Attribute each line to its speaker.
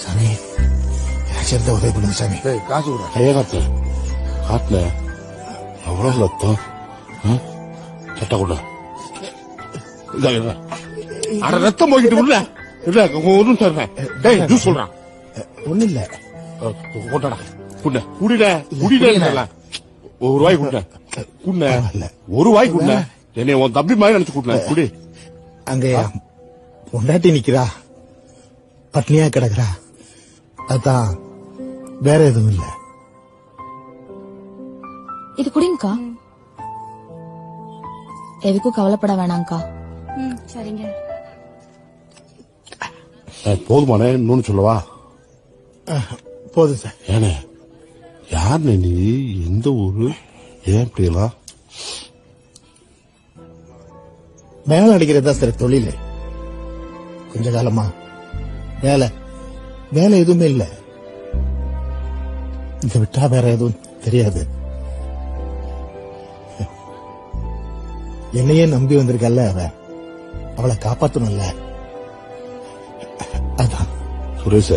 Speaker 1: சாமி சேர்ந்த உதவி பண்ணுங்க சாமி.
Speaker 2: காசு கூட
Speaker 3: கையை காத்து காட்டுல எவ்வளவு ரத்தம் சட்டை கூட அரை ரத்தம் போய்கிட்டு உள்ள இல்ல ஒன்றும் தர்றேன். டேய் ஜூஸ் சொல்றான்.
Speaker 1: ஒண்ணு இல்ல
Speaker 3: கொண்டடா குண்ட குடிட குடிட ஒரு ரூபாய் குண்ட குண்ட ஒரு ரூபாய் குண்ட என்னை உன் தம்பி மாதிரி நினைச்சு குண்ட குடி.
Speaker 1: அங்க பொண்டாட்டி நிக்கிறா, பட்னியா கிடக்குறா, அதான் வேற எதுவும் இல்ல.
Speaker 4: இது குடிங்கக்கா. எதுக்கும் கவலைப்பட வேணாம்க்கா.
Speaker 5: சரிங்க.
Speaker 3: போதுமானே இன்னொன்னு சொல்லவா?
Speaker 1: போதும் சார்.
Speaker 3: ஏனே யார் நீ, எந்த ஊரு, ஏன் இப்படியெல்லாம்?
Speaker 1: மேல அடிக்கிறது தான் சார் தொழில். கொஞ்ச காலமா வேலை எதுவுமே இல்ல. இதை விட்டா வேற எதுவும் தெரியாது. என்னையே நம்பி வந்திருக்கல அவளை காப்பாத்தணும்ல, அதான்.
Speaker 3: சுரேஷ்